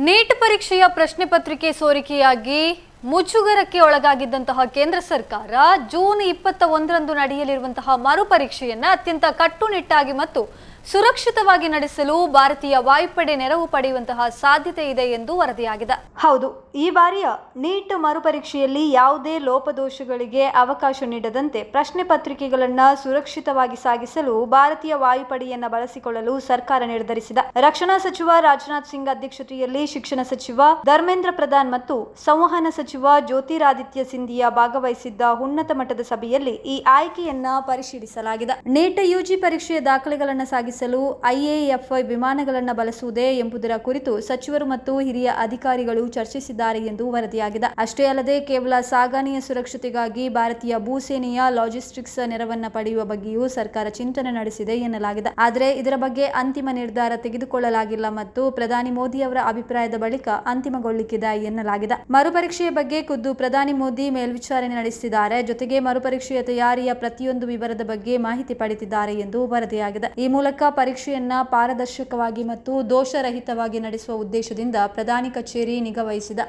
Neat ಪರೀಕ್ಷೆಯ ಪ್ರಶ್ನೆ ಪತ್ರಿಕೆ ಸೋರಿಕೆಯಾಗಿ ಮುಜುಗರಕ್ಕೆ ಒಳಗಾಗಿದ್ದಂತಹ ಕೇಂದ್ರ ಸರ್ಕಾರ ಜೂನ್ 21ರಂದು ನಡೆಯಲಿರುವಂತಹ ಮರುಪರೀಕ್ಷೆಯನ್ನು ಅತ್ಯಂತ ಕಟ್ಟುನಿಟ್ಟಾಗಿ ಮತ್ತು ಸುರಕ್ಷಿತವಾಗಿ ನಡೆಸಲು ಭಾರತೀಯ ವಾಯುಪಡೆ ನೆರವು ಪಡೆಯುವಂತಹ ಸಾಧ್ಯತೆ ಇದೆ ಎಂದು ವರದಿಯಾಗಿದೆ. ಹೌದು, ಈ ಬಾರಿಯ ನೀಟ್ ಮರುಪರೀಕ್ಷೆಯಲ್ಲಿ ಯಾವುದೇ ಲೋಪದೋಷಗಳಿಗೆ ಅವಕಾಶ ನೀಡದಂತೆ ಪ್ರಶ್ನೆ ಪತ್ರಿಕೆಗಳನ್ನು ಸುರಕ್ಷಿತವಾಗಿ ಸಾಗಿಸಲು ಭಾರತೀಯ ವಾಯುಪಡೆಯನ್ನು ಬಳಸಿಕೊಳ್ಳಲು ಸರ್ಕಾರ ನಿರ್ಧರಿಸಿದೆ. ರಕ್ಷಣಾ ಸಚಿವ ರಾಜನಾಥ್ ಸಿಂಗ್ ಅಧ್ಯಕ್ಷತೆಯಲ್ಲಿ ಶಿಕ್ಷಣ ಸಚಿವ ಧರ್ಮೇಂದ್ರ ಪ್ರಧಾನ್ ಮತ್ತು ಸಂವಹನ ಸಚಿವ ಜ್ಯೋತಿರಾದಿತ್ಯ ಸಿಂಧಿಯಾ ಭಾಗವಹಿಸಿದ್ದ ಉನ್ನತ ಮಟ್ಟದ ಸಭೆಯಲ್ಲಿ ಈ ಆಯ್ಕೆಯನ್ನ ಪರಿಶೀಲಿಸಲಾಗಿದೆ. ನೀಟ್ ಯುಜಿ ಪರೀಕ್ಷೆಯ ದಾಖಲೆಗಳನ್ನು ಸಾಗಿಸಲು IAFI ವಿಮಾನಗಳನ್ನು ಬಳಸುವುದೇ ಎಂಬುದರ ಕುರಿತು ಸಚಿವರು ಮತ್ತು ಹಿರಿಯ ಅಧಿಕಾರಿಗಳು ಚರ್ಚಿಸಿದ್ದಾರೆ ಎಂದು ವರದಿಯಾಗಿದೆ. ಅಷ್ಟೇ ಅಲ್ಲದೆ ಕೇವಲ ಸಾಗಣೆಯ ಸುರಕ್ಷತೆಗಾಗಿ ಭಾರತೀಯ ಭೂಸೇನೆಯ ಲಾಜಿಸ್ಟಿಕ್ಸ್ ನೆರವನ್ನ ಪಡೆಯುವ ಬಗ್ಗೆಯೂ ಸರ್ಕಾರ ಚಿಂತನೆ ನಡೆಸಿದೆ ಎನ್ನಲಾಗಿದೆ. ಆದರೆ ಇದರ ಬಗ್ಗೆ ಅಂತಿಮ ನಿರ್ಧಾರ ತೆಗೆದುಕೊಳ್ಳಲಾಗಿಲ್ಲ ಮತ್ತು ಪ್ರಧಾನಿ ಮೋದಿ ಅವರ ಅಭಿಪ್ರಾಯದ ಬಳಿಕ ಅಂತಿಮಗೊಳ್ಳಿಕ್ಕಿದೆ ಎನ್ನಲಾಗಿದೆ. ಮರುಪರೀಕ್ಷೆಯ ಬಗ್ಗೆ ಖುದ್ದು ಪ್ರಧಾನಿ ಮೋದಿ ಮೇಲ್ವಿಚಾರಣೆ ನಡೆಸಿದ್ದಾರೆ. ಜೊತೆಗೆ ಮರುಪರೀಕ್ಷೆಯ ತಯಾರಿಯ ಪ್ರತಿಯೊಂದು ವಿವರದ ಬಗ್ಗೆ ಮಾಹಿತಿ ಪಡೆದಿದ್ದಾರೆ ಎಂದು ವರದಿಯಾಗಿದೆ. ಈ ಮೂಲಕ ಪರೀಕ್ಷೆಯನ್ನ ಪಾರದರ್ಶಕವಾಗಿ ಮತ್ತು ದೋಷರಹಿತವಾಗಿ ನಡೆಸುವ ಉದ್ದೇಶದಿಂದ ಪ್ರಧಾನಿ ಕಚೇರಿ ನಿಗಾ ವಹಿಸಿದೆ.